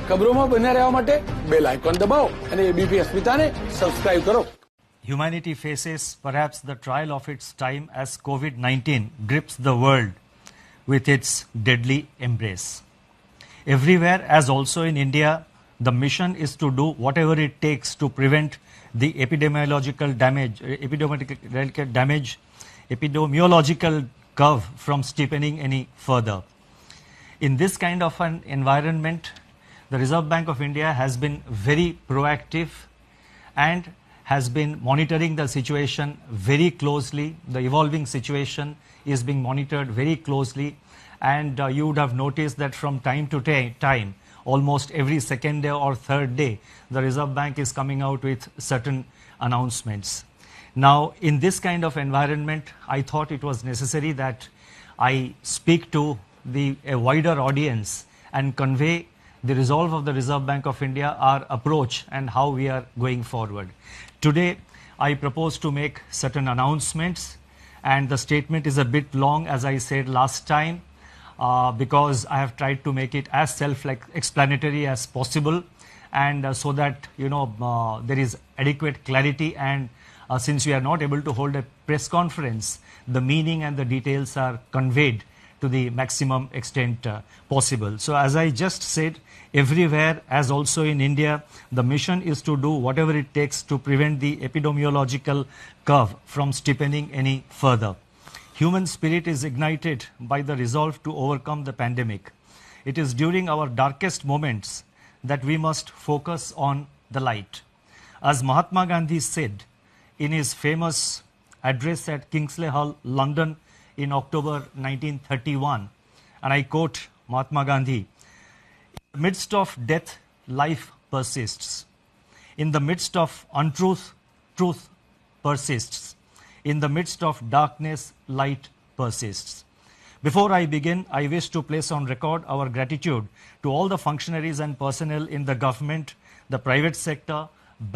ખબરોમાં બન્યા રહેવા માટે બેલ આઇકોન દબાવો અને એબીપી અસ્મિતાને સબસ્ક્રાઇબ કરો. Humanity faces perhaps the trial of its time as COVID-19 grips the world with its deadly embrace. Everywhere, as also in India, the mission is to do whatever it takes to prevent the epidemiological curve from steepening any further. In this kind of an environment, the Reserve Bank of India has been very proactive and has been monitoring the situation very closely. The evolving situation is being monitored very closely, and you would have noticed that from time to time, almost every second day or third day, the Reserve Bank is coming out with certain announcements. Now, in this kind of environment, I thought it was necessary that I speak to a wider audience and convey the resolve of the Reserve Bank of India, our approach, and how we are going forward. Today, I propose to make certain announcements, and the statement is a bit long, as I said last time, because I have tried to make it as self-explanatory as possible, and so that there is adequate clarity, and since we are not able to hold a press conference, the meaning and the details are conveyed to the maximum extent possible. So as I just said, everywhere, as also in India, the mission is to do whatever it takes to prevent the epidemiological curve from steepening any further. Human spirit is ignited by the resolve to overcome the pandemic. It is during our darkest moments that we must focus on the light. As Mahatma Gandhi said in his famous address at Kingsley Hall, London, in October 1931, and I quote Mahatma Gandhi, "In the midst of death, life persists. In the midst of untruth, truth persists. In the midst of darkness, light persists." Before I begin, I wish to place on record our gratitude to all the functionaries and personnel in the government, the private sector,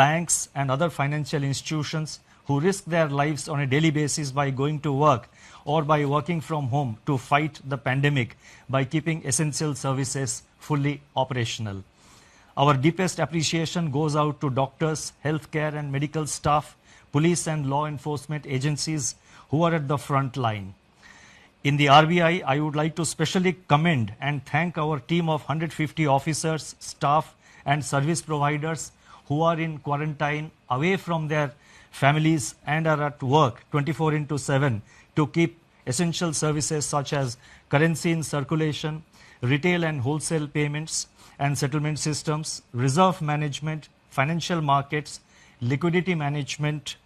banks, and other financial institutions who risk their lives on a daily basis by going to work or by working from home to fight the pandemic by keeping essential services fully operational. Our deepest appreciation goes out to doctors, healthcare and medical staff, police and law enforcement agencies who are at the front line. In the RBI, I would like to specially commend and thank our team of 150 officers, staff and service providers who are in quarantine away from their families and are at work 24/7 to keep essential services such as currency in circulation, retail and wholesale payments and settlement systems, reserve management, financial markets, liquidity management,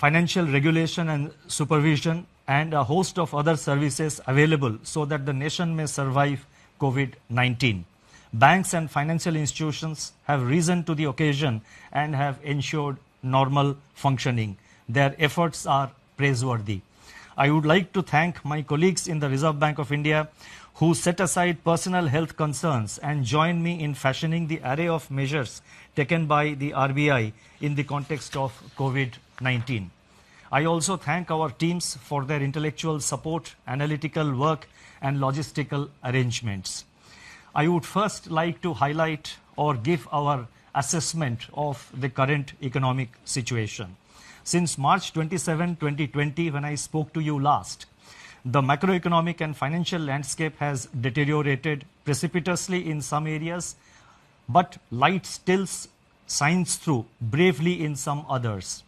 financial regulation and supervision, and a host of other services available so that the nation may survive COVID-19. Banks and financial institutions have risen to the occasion and have ensured normal functioning. Their efforts are praiseworthy. I would like to thank my colleagues in the Reserve Bank of India who set aside personal health concerns and joined me in fashioning the array of measures taken by the RBI in the context of COVID-19. I also thank our teams for their intellectual support, analytical work, and logistical arrangements. I would first like to highlight or give our assessment of the current economic situation. Since March 27, 2020, when I spoke to you last, the macroeconomic and financial landscape has deteriorated precipitously in some areas, but light still shines through bravely in some others.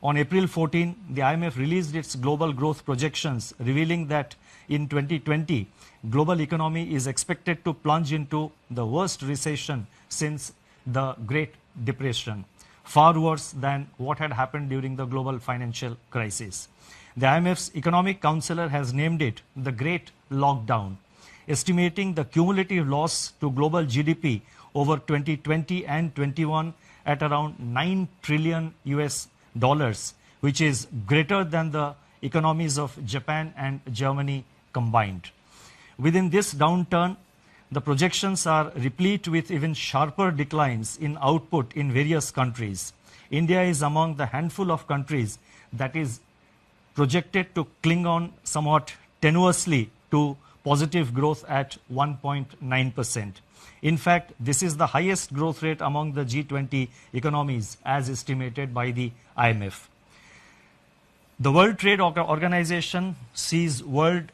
On April 14, the IMF released its global growth projections, revealing that in 2020, global economy is expected to plunge into the worst recession since the Great Depression, far worse than what had happened during the global financial crisis. The IMF's economic counselor has named it the Great Lockdown, estimating the cumulative loss to global GDP over 2020 and 21 at around $9 trillion, which is greater than the economies of Japan and Germany combined. Within this downturn, the projections are replete with even sharper declines in output in various countries. India is among the handful of countries that is projected to cling on somewhat tenuously to positive growth at 1.9%. In fact, this is the highest growth rate among the G20 economies as estimated by the IMF. The World Trade Organization sees world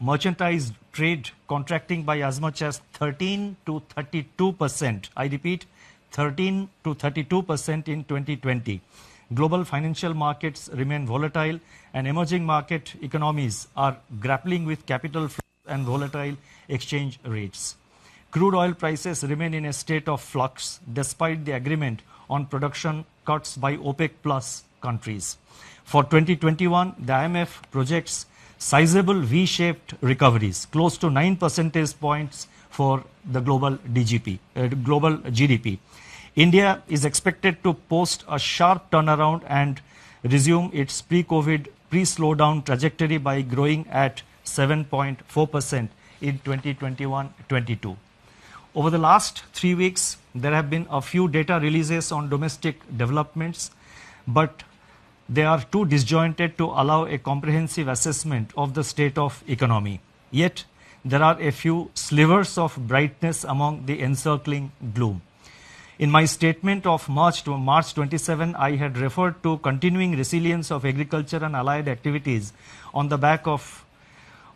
merchandise trade contracting by as much as 13 to 32%. I repeat, 13 to 32% in 2020. Global financial markets remain volatile and emerging market economies are grappling with capital flows and volatile exchange rates. Crude oil prices remain in a state of flux despite the agreement on production cuts by OPEC plus countries. For 2021, the IMF projects sizable V-shaped recoveries, close to 9 percentage points for the global GDP. India is expected to post a sharp turnaround and resume its pre-COVID, pre-slowdown trajectory by growing at 7.4% in 2021-22. Over the last 3 weeks, there have been a few data releases on domestic developments, but they are too disjointed to allow a comprehensive assessment of the state of economy. Yet, there are a few slivers of brightness among the encircling gloom. In my statement of March 27, I had referred to continuing resilience of agriculture and allied activities on the back of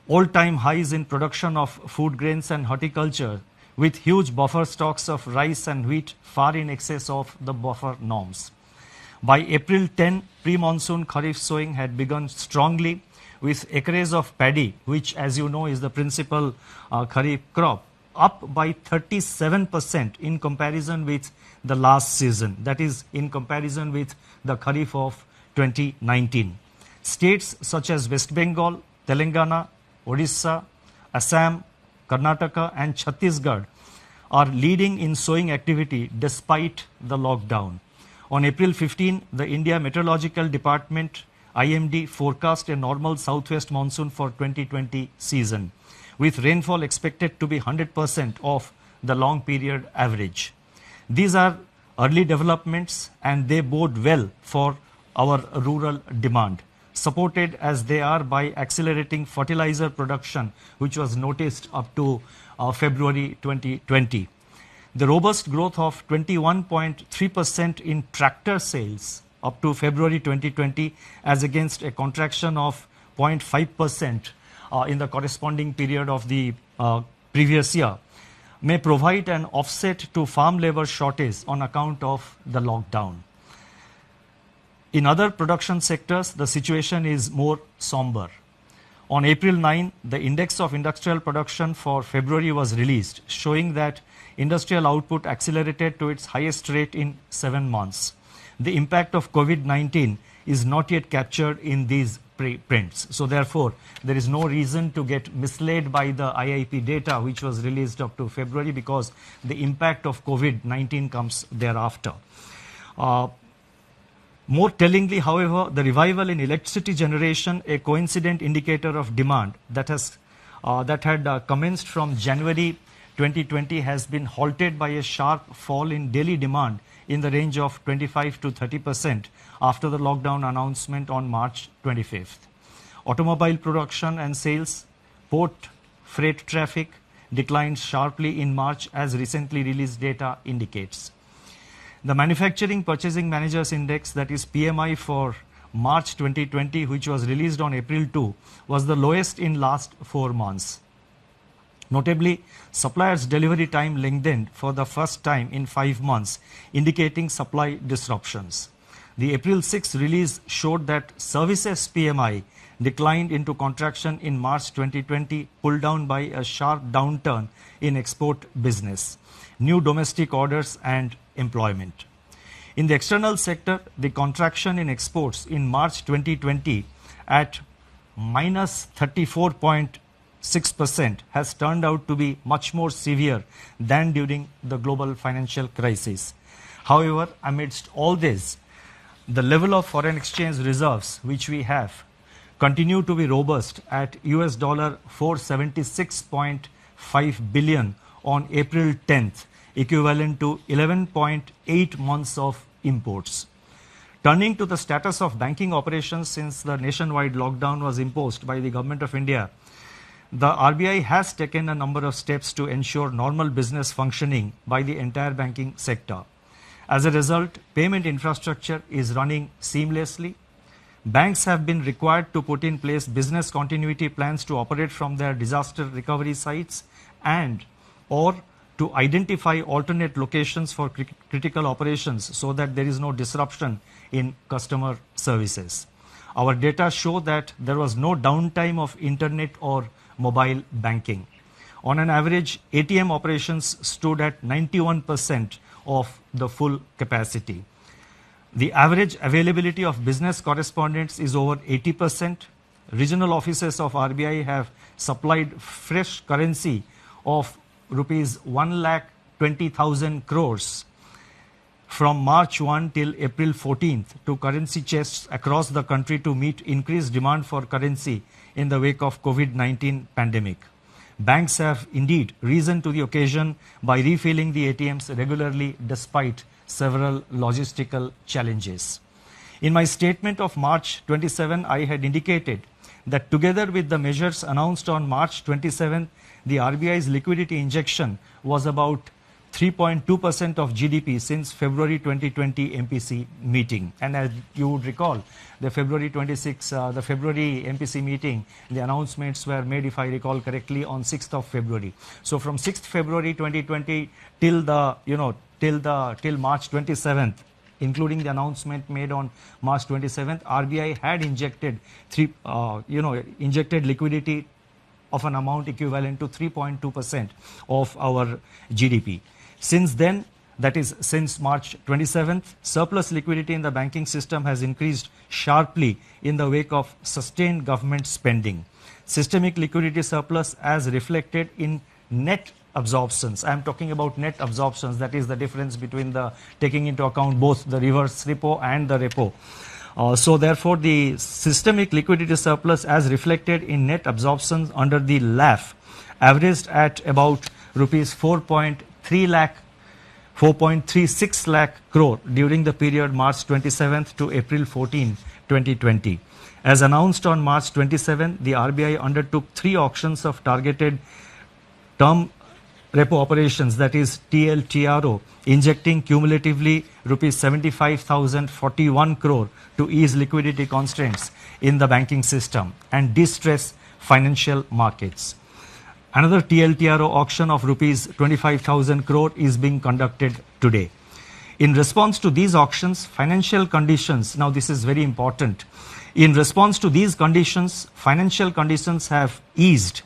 all-time highs in production of food grains and horticulture, with huge buffer stocks of rice and wheat far in excess of the buffer norms. By April 10, pre-monsoon Kharif sowing had begun strongly, with acres of paddy, which as you know is the principal Kharif crop, up by 37% in comparison with the last season, that is in comparison with the Kharif of 2019. States such as West Bengal, Telangana, Odisha, Assam, Karnataka and Chhattisgarh are leading in sowing activity despite the lockdown. On April 15, the India Meteorological Department IMD forecast a normal southwest monsoon for 2020 season, with rainfall expected to be 100% of the long period average. These are early developments and they bode well for our rural demand, supported as they are by accelerating fertilizer production, which was noticed up to February 2020. The robust growth of 21.3% in tractor sales up to February 2020 as against a contraction of 0.5% in the corresponding period of the previous year may provide an offset to farm labor shortage on account of the lockdown. In other production sectors, the situation is more somber. On April 9, the Index of Industrial Production for February was released, showing that industrial output accelerated to its highest rate in 7 months. The impact of COVID-19 is not yet captured in these prints. So therefore, there is no reason to get misled by the IIP data which was released up to February, because the impact of COVID-19 comes thereafter. More tellingly, however, the revival in electricity generation, a coincident indicator of demand that had commenced from January 2020, has been halted by a sharp fall in daily demand in the range of 25 to 30% after the lockdown announcement on March 25th. Automobile production and sales, port freight traffic declined sharply in March, as recently released data indicates. The Manufacturing Purchasing Managers Index, that is PMI for March 2020, which was released on April 2, was the lowest in last 4 months. Notably, suppliers' delivery time lengthened for the first time in 5 months, indicating supply disruptions. The April 6 release showed that services PMI declined into contraction in March 2020, pulled down by a sharp downturn in export business, new domestic orders and employment. In the external sector, the contraction in exports in March 2020 at minus 34.6% has turned out to be much more severe than during the global financial crisis. However, amidst all this, the level of foreign exchange reserves which we have continue to be robust at US dollar $476.5 billion on April 10th, equivalent to 11.8 months of imports. Turning to the status of banking operations since the nationwide lockdown was imposed by the Government of India, the RBI has taken a number of steps to ensure normal business functioning by the entire banking sector. As a result, payment infrastructure is running seamlessly. Banks have been required to put in place business continuity plans to operate from their disaster recovery sites and or to identify alternate locations for critical operations so that there is no disruption in customer services. Our data show that there was no downtime of internet or mobile banking. On an average, ATM operations stood at 91% of the full capacity. The average availability of business correspondents is over 80%. Regional offices of RBI have supplied fresh currency of rupees 1,20,000 crores from March 1 till April 14th to currency chests across the country to meet increased demand for currency in the wake of COVID-19 pandemic. Banks have indeed risen to the occasion by refilling the ATMs regularly despite several logistical challenges. In my statement of March 27, I had indicated that together with the measures announced on March 27, the RBI's liquidity injection was about 3.2% of GDP since February 2020 MPC meeting. And as you would recall, the February 26, the February MPC meeting, the announcements were made, if I recall correctly, on 6th of February. So from 6th February 2020 till March 27th, including the announcement made on March 27th, RBI had injected injected liquidity of an amount equivalent to 3.2% of our GDP. Since then, that is since March 27th, surplus liquidity in the banking system has increased sharply in the wake of sustained government spending. Systemic liquidity surplus as reflected in net absorptions. I am talking about net absorptions, that is the difference between the taking into account both the reverse repo and the repo. So therefore, the systemic liquidity surplus as reflected in net absorptions under the LAF averaged at about rupees 4.36 lakh crore during the period March 27th to April 14, 2020. As announced on March 27, the RBI undertook 3 auctions of targeted term repo operations, that is TLTRO, injecting cumulatively rupees 75,041 crore to ease liquidity constraints in the banking system and distress financial markets. Another TLTRO auction of rupees 25,000 crore is being conducted today. In response to these auctions, financial conditions, now this is very important, in response to these conditions, financial conditions have eased.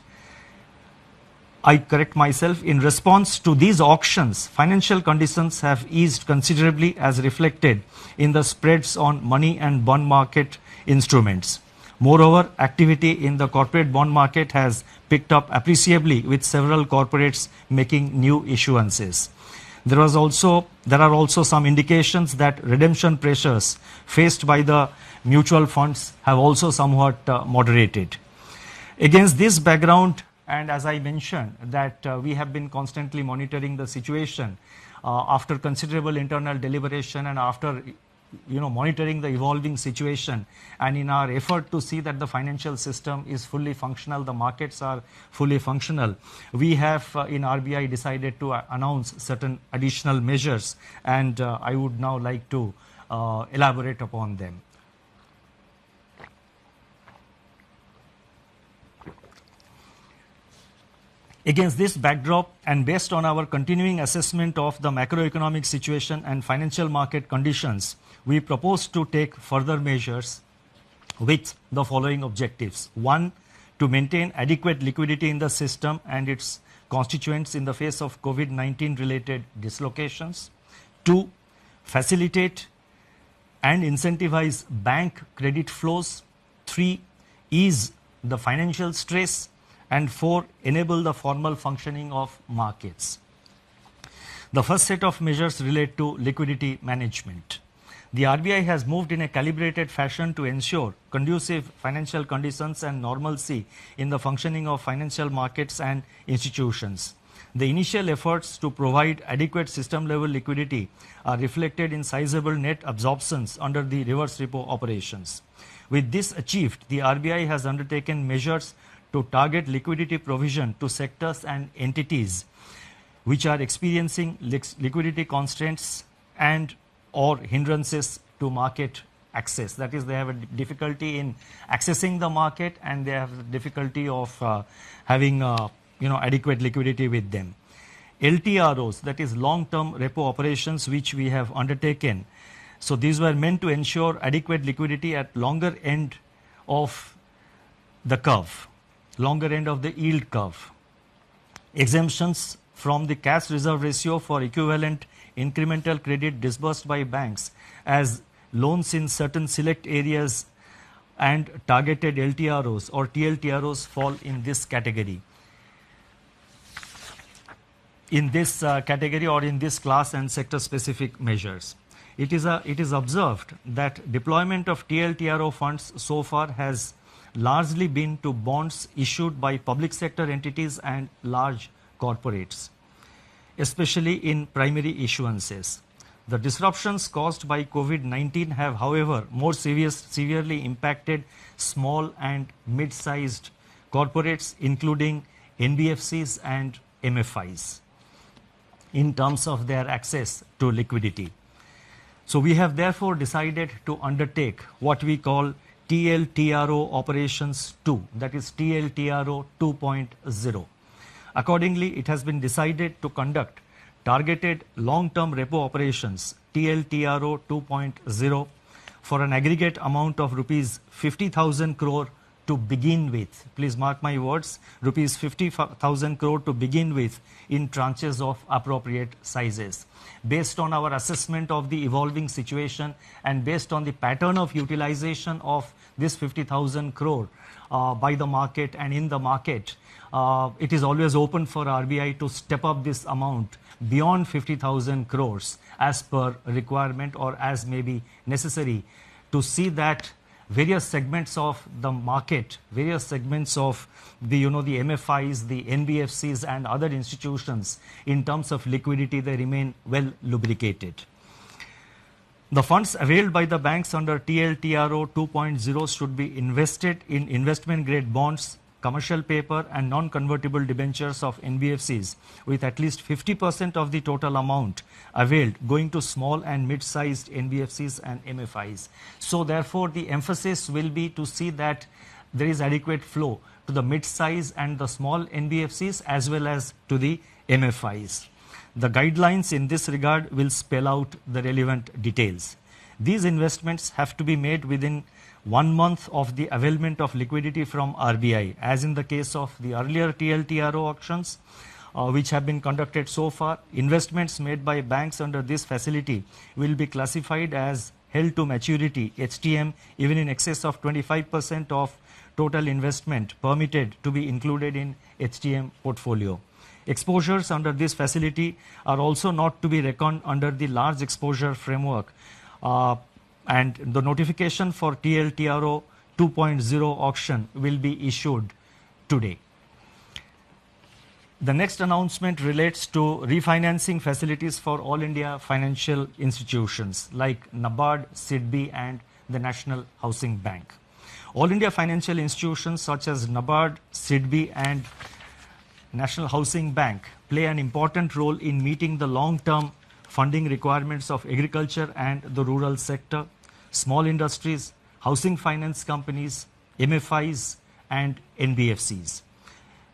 I correct myself, in response to these auctions, financial conditions have eased considerably as reflected in the spreads on money and bond market instruments. Moreover, activity in the corporate bond market has picked up appreciably with several corporates making new issuances. There are also some indications that redemption pressures faced by the mutual funds have also somewhat moderated. Against this background, and as I mentioned, that we have been constantly monitoring the situation after considerable internal deliberation and after monitoring the evolving situation, and in our effort to see that the financial system is fully functional, the markets are fully functional, we have in RBI decided to announce certain additional measures, and I would now like to elaborate upon them. Against this backdrop and based on our continuing assessment of the macroeconomic situation and financial market conditions, we propose to take further measures with the following objectives. 1, to maintain adequate liquidity in the system and its constituents in the face of COVID-19 related dislocations. 2, facilitate and incentivize bank credit flows. 3, ease the financial stress. And 4, enable the formal functioning of markets. The first set of measures relate to liquidity management. The RBI has moved in a calibrated fashion to ensure conducive financial conditions and normalcy in the functioning of financial markets and institutions. The initial efforts to provide adequate system-level liquidity are reflected in sizable net absorptions under the reverse repo operations. With this achieved, the RBI has undertaken measures to target liquidity provision to sectors and entities which are experiencing liquidity constraints and or hindrances to market access. That is, they have a difficulty in accessing the market and they have difficulty of having adequate liquidity with them. LTROs, that is long-term repo operations, which we have undertaken. So these were meant to ensure adequate liquidity at longer end of the curve, longer end of the yield curve. Exemptions from the cash reserve ratio for equivalent incremental credit disbursed by banks as loans in certain select areas and targeted LTROs or TLTROs fall in this category. In this category or in this class and sector specific measures. It is observed that deployment of TLTRO funds so far has largely been to bonds issued by public sector entities and large corporates, especially in primary issuances. The disruptions caused by COVID-19 have, however, more severely impacted small and mid-sized corporates, including NBFCs and MFIs, in terms of their access to liquidity. So we have therefore decided to undertake what we call TLTRO operations 2, that is TLTRO 2.0. Accordingly, it has been decided to conduct targeted long-term repo operations TLTRO 2.0 for an aggregate amount of rupees 50,000 crore to begin with. Please mark my words, rupees 50,000 crore to begin with in tranches of appropriate sizes. Based on our assessment of the evolving situation and based on the pattern of utilization of this 50,000 crore by the market and in the market, it is always open for RBI to step up this amount beyond 50,000 crores as per requirement or as may be necessary to see that various segments of the market, various segments of the MFIs, the NBFCs and other institutions in terms of liquidity, they remain well lubricated. The funds availed by the banks under TLTRO 2.0 should be invested in investment grade bonds, commercial paper and non-convertible debentures of NBFCs with at least 50% of the total amount availed going to small and mid-sized NBFCs and MFIs. So therefore the emphasis will be to see that there is adequate flow to the mid-size and the small NBFCs as well as to the MFIs. The guidelines in this regard will spell out the relevant details. These investments have to be made within 1 month of the availment of liquidity from RBI, as in the case of the earlier TLTRO auctions, which have been conducted so far. Investments made by banks under this facility will be classified as held to maturity, HTM, even in excess of 25% of total investment permitted to be included in HTM portfolio. Exposures under this facility are also not to be reckoned under the large exposure framework, and the notification for TLTRO 2.0 auction will be issued today. The next announcement relates to refinancing facilities for all India financial institutions like NABARD, SIDBI and the National Housing Bank. All India financial institutions such as NABARD, SIDBI and National Housing Bank play an important role in meeting the long-term funding requirements of agriculture and the rural sector, small industries, housing finance companies, MFIs and NBFCs.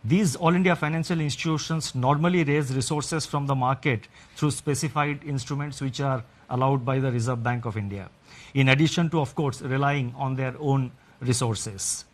These All India financial institutions normally raise resources from the market through specified instruments which are allowed by the Reserve Bank of India, in addition to, of course, relying on their own resources.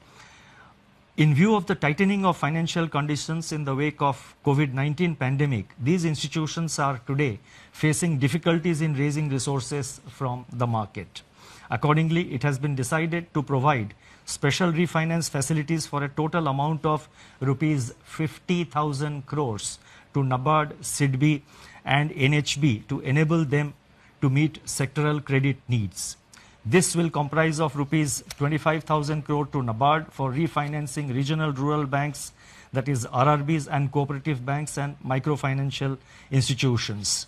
In view of the tightening of financial conditions in the wake of COVID-19 pandemic, these institutions are today facing difficulties in raising resources from the market. Accordingly, it has been decided to provide special refinance facilities for a total amount of rupees 50,000 crores to NABARD, SIDBI and NHB to enable them to meet sectoral credit needs. This will comprise of rupees 25,000 crore to NABARD for refinancing regional rural banks, that is RRBs and cooperative banks and microfinancial institutions.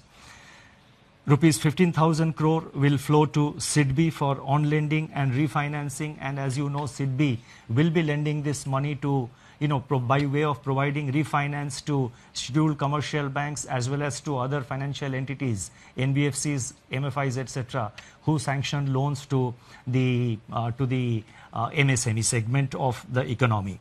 Rupees 15,000 crore will flow to SIDBI for on-lending and refinancing, and as you know, SIDBI will be lending this money to by way of providing refinance to scheduled commercial banks as well as to other financial entities, NBFCs, MFIs, etc., who sanction loans to the MSME segment of the economy.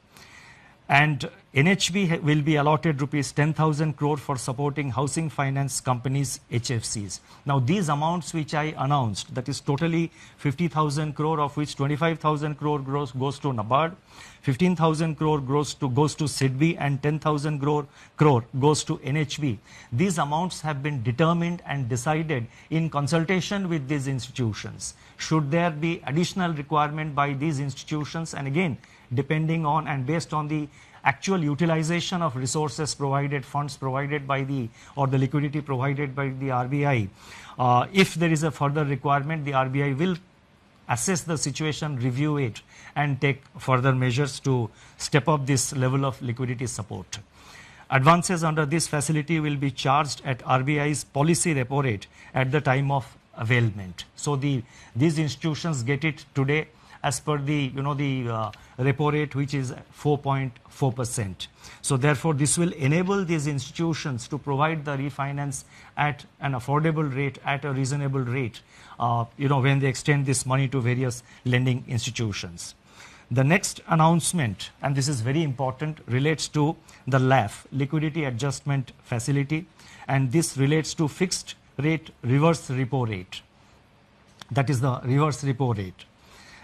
And NHB will be allotted rupees 10,000 crore for supporting housing finance companies, HFCs. Now these amounts which I announced, that is totally 50,000 crore, of which 25,000 crore goes to NABARD, 15,000 crore goes to SIDBI, and 10,000 crore goes to NHB. These amounts have been determined and decided in consultation with these institutions. Should there be additional requirement by these institutions, and again, depending on and based on the actual utilization of resources provided, funds provided by the liquidity provided by the RBI, if there is a further requirement, the RBI will assess the situation, review it, and take further measures to step up this level of liquidity support. Advances under this facility will be charged at RBI's policy repo rate at the time of availment. So these institutions get it today as per the repo rate, which is 4.4%. So therefore, this will enable these institutions to provide the refinance at an affordable rate, at a reasonable rate, when they extend this money to various lending institutions. The next announcement, and this is very important, relates to the LAF, Liquidity Adjustment Facility, and this relates to fixed rate reverse repo rate. That is the reverse repo rate.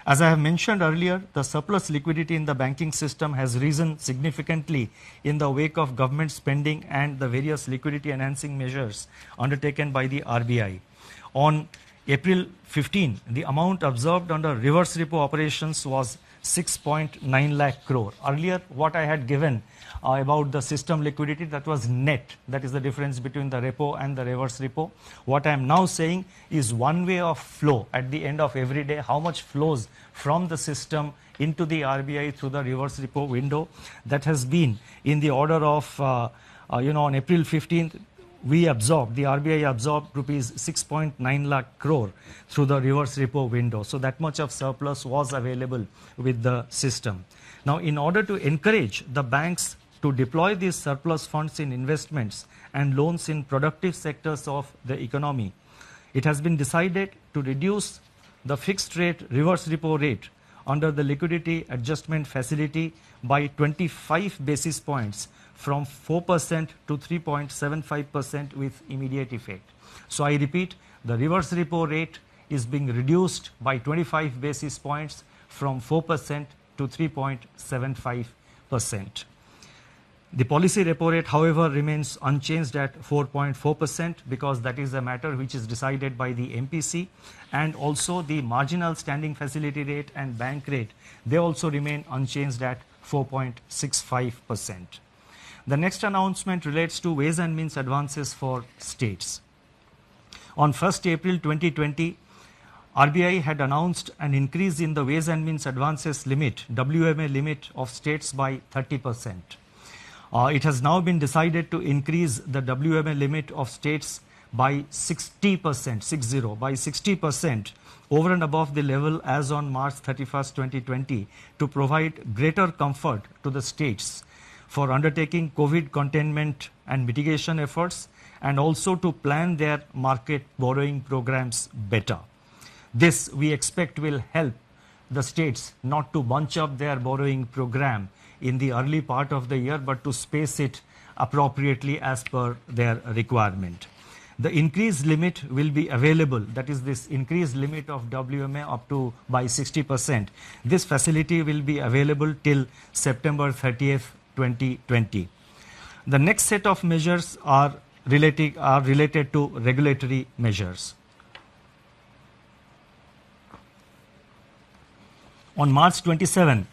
As I have mentioned earlier, the surplus liquidity in the banking system has risen significantly in the wake of government spending and the various liquidity enhancing measures undertaken by the RBI. On April 15, the amount observed under reverse repo operations was 6.9 lakh crore. Earlier, what I had given about the system liquidity, that was net. That is the difference between the repo and the reverse repo. What I am now saying is one way of flow at the end of every day, how much flows from the system into the RBI through the reverse repo window. That has been in the order of, on April 15th, the RBI absorbed rupees 6.9 lakh crore through the reverse repo window. So that much of surplus was available with the system. Now, in order to encourage the banks to deploy these surplus funds in investments and loans in productive sectors of the economy, it has been decided to reduce the fixed rate reverse repo rate under the liquidity adjustment facility by 25 basis points from 4% to 3.75% with immediate effect. So I repeat, the reverse repo rate is being reduced by 25 basis points from 4% to 3.75%. The policy repo rate, however, remains unchanged at 4.4% because that is a matter which is decided by the MPC, and also the marginal standing facility rate and bank rate, they also remain unchanged at 4.65%. The next announcement relates to ways and means advances for states. On 1st April 2020, RBI had announced an increase in the ways and means advances limit, WMA limit of states by 30%. It has now been decided to increase the WMA limit of states by 60% over and above the level as on March 31st, 2020 to provide greater comfort to the states for undertaking COVID containment and mitigation efforts, and also to plan their market borrowing programs better. This, we expect, will help the states not to bunch up their borrowing program in the early part of the year, but to space it appropriately as per their requirement. The increased limit will be available, that is this increased limit of WMA up to by 60%. This facility will be available till September 30th, 2020. The next set of measures are related to regulatory measures. On March 27,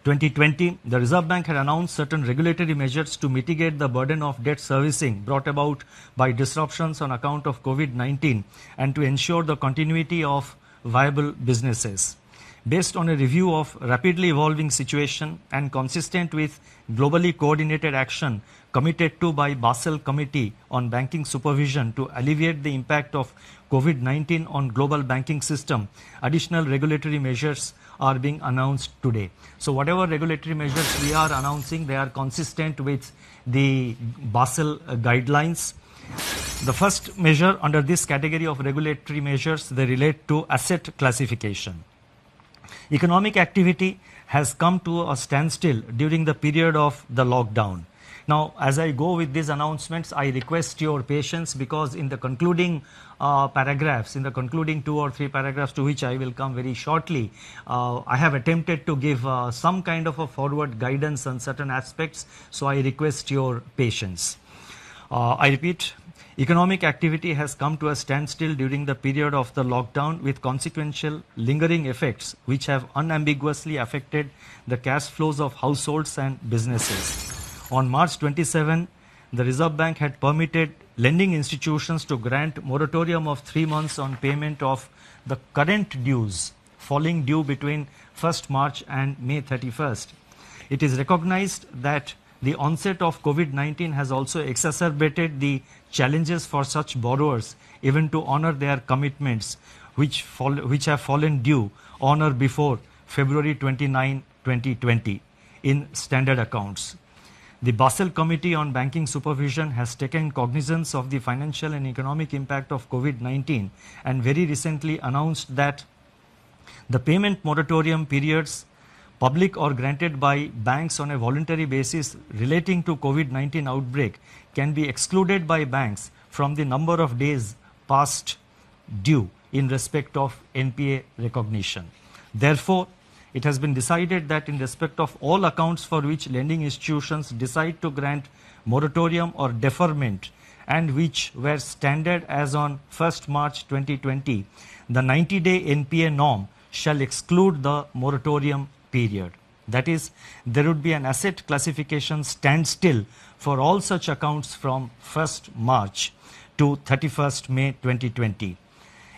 2020, the Reserve Bank had announced certain regulatory measures to mitigate the burden of debt servicing brought about by disruptions on account of COVID-19 and to ensure the continuity of viable businesses. Based on a review of rapidly evolving situation and consistent with globally coordinated action committed to by Basel Committee on Banking Supervision to alleviate the impact of COVID-19 on global banking system, additional regulatory measures are being announced today. So whatever regulatory measures we are announcing, they are consistent with the Basel guidelines. The first measure under this category of regulatory measures, they relate to asset classification. Economic activity has come to a standstill during the period of the lockdown. Now, as I go with these announcements, I request your patience, because in the concluding paragraphs, in the concluding 2 or 3 paragraphs to which I will come very shortly, I have attempted to give some kind of a forward guidance on certain aspects, so I request your patience. I repeat, economic activity has come to a standstill during the period of the lockdown, with consequential lingering effects which have unambiguously affected the cash flows of households and businesses. On March 27, the Reserve Bank had permitted lending institutions to grant moratorium of 3 months on payment of the current dues falling due between 1st March and May 31st. It is recognized that the onset of COVID-19 has also exacerbated the challenges for such borrowers even to honor their commitments, which have fallen due on or before February 29, 2020 in standard accounts. The Basel Committee on Banking Supervision has taken cognizance of the financial and economic impact of COVID-19 and very recently announced that the payment moratorium periods, public or granted by banks on a voluntary basis relating to COVID-19 outbreak, can be excluded by banks from the number of days past due in respect of NPA recognition. Therefore, it has been decided that in respect of all accounts for which lending institutions decide to grant moratorium or deferment and which were standard as on 1st March 2020, the 90-day NPA norm shall exclude the moratorium period. That is, there would be an asset classification standstill for all such accounts from 1st March to 31st May 2020.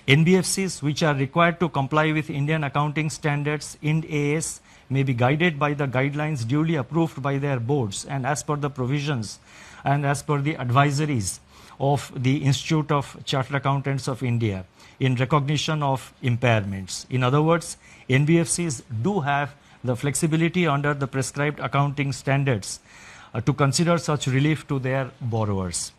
NBFCs which are required to comply with Indian accounting standards Ind AS may be guided by the guidelines duly approved by their boards and as per the provisions and as per the advisories of the Institute of Chartered Accountants of India in recognition of impairments. In other words, NBFCs do have the flexibility under the prescribed accounting standards to consider such relief to their borrowers.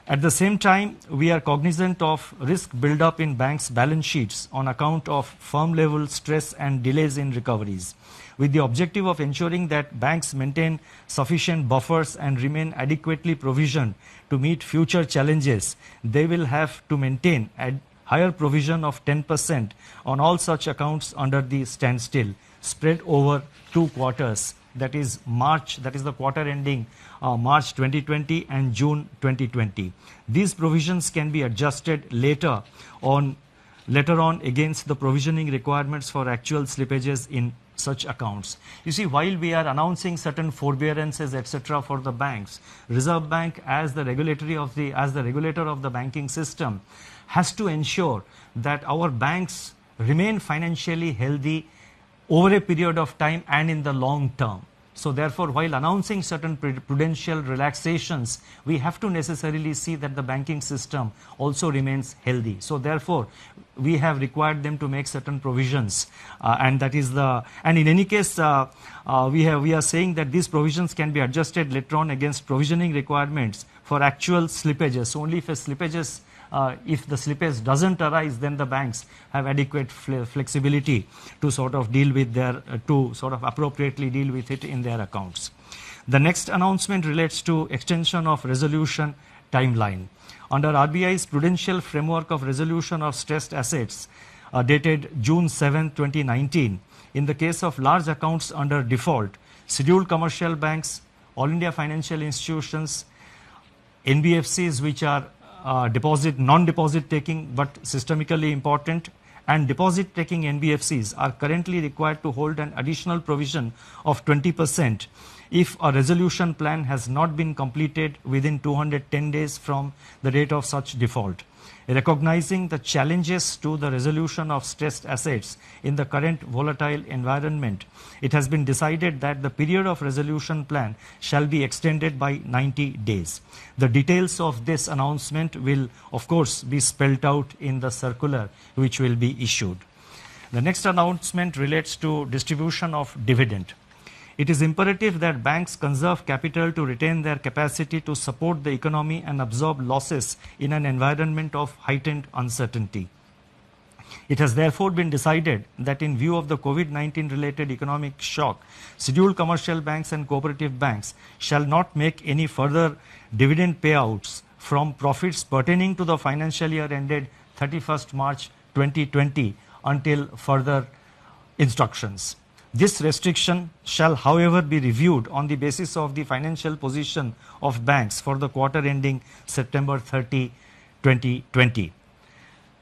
At the same time, we are cognizant of risk build-up in banks' balance sheets on account of firm-level stress and delays in recoveries. With the objective of ensuring that banks maintain sufficient buffers and remain adequately provisioned to meet future challenges, they will have to maintain a higher provision of 10% on all such accounts under the standstill, spread over 2 quarters. That is March, that is the quarter ending March 2020 and June 2020. These provisions can be adjusted later on against the provisioning requirements for actual slippages in such accounts. You see, while we are announcing certain forbearances, etc., for the banks, Reserve Bank, as the regulator of the banking system, has to ensure that our banks remain financially healthy over a period of time and in the long term. So therefore, while announcing certain prudential relaxations, we have to necessarily see that the banking system also remains healthy. So therefore, we have required them to make certain provisions, and in any case, we are saying that these provisions can be adjusted later on against provisioning requirements for actual slippages. So only if the slippage doesn't arise, then the banks have adequate flexibility to sort of appropriately deal with it in their accounts. The next announcement relates to extension of resolution timeline. Under RBI's Prudential Framework of Resolution of Stressed Assets, dated June 7, 2019, in the case of large accounts under default, scheduled commercial banks, all India financial institutions, NBFCs which are non-deposit taking but systemically important, and deposit taking NBFCs are currently required to hold an additional provision of 20% if a resolution plan has not been completed within 210 days from the date of such default. Recognizing the challenges to the resolution of stressed assets in the current volatile environment, it has been decided that the period of resolution plan shall be extended by 90 days. The details of this announcement will, of course, be spelled out in the circular which will be issued. The next announcement relates to distribution of dividend. It is imperative that banks conserve capital to retain their capacity to support the economy and absorb losses in an environment of heightened uncertainty. It has therefore been decided that in view of the COVID-19 related economic shock, scheduled commercial banks and cooperative banks shall not make any further dividend payouts from profits pertaining to the financial year ended 31st March 2020 until further instructions. This restriction shall, however, be reviewed on the basis of the financial position of banks for the quarter ending September 30, 2020.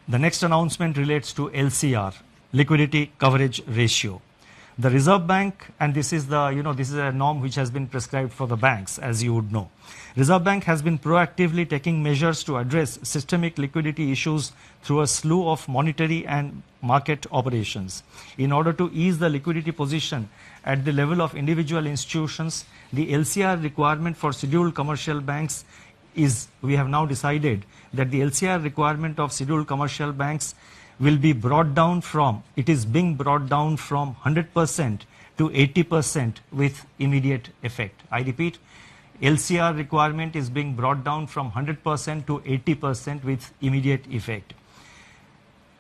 The next announcement relates to LCR, liquidity coverage ratio. The Reserve Bank, and this is a norm which has been prescribed for the banks, as you would know. Reserve Bank has been proactively taking measures to address systemic liquidity issues through a slew of monetary and market operations. In order to ease the liquidity position at the level of individual institutions, the LCR requirement for scheduled commercial banks we have now decided that the LCR requirement of scheduled commercial banks will be brought down from 100% to 80% with immediate effect. I repeat, LCR requirement is being brought down from 100% to 80% with immediate effect.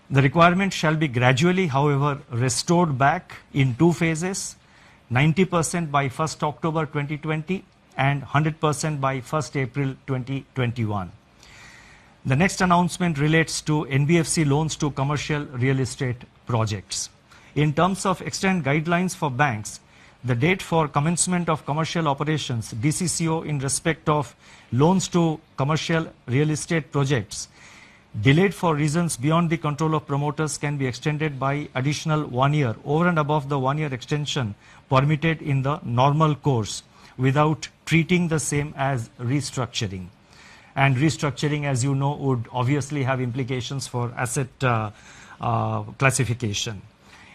The requirement shall be gradually, however, restored back in two phases, 90% by 1st October 2020 and 100% by 1st April 2021. The next announcement relates to NBFC loans to commercial real estate projects. In terms of extant guidelines for banks, the date for commencement of commercial operations, DCCO, in respect of loans to commercial real estate projects, delayed for reasons beyond the control of promoters, can be extended by additional 1 year over and above the 1 year extension permitted in the normal course, without treating the same as restructuring. And restructuring, as you know, would obviously have implications for asset classification.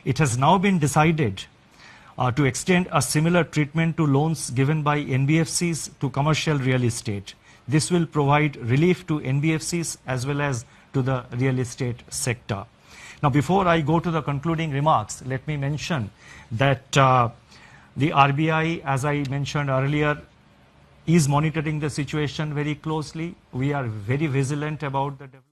It has now been decided to extend a similar treatment to loans given by NBFCs to commercial real estate. This will provide relief to NBFCs as well as to the real estate sector. Now, before I go to the concluding remarks, let me mention that the RBI, as I mentioned earlier, is monitoring the situation very closely. We are very vigilant about the development.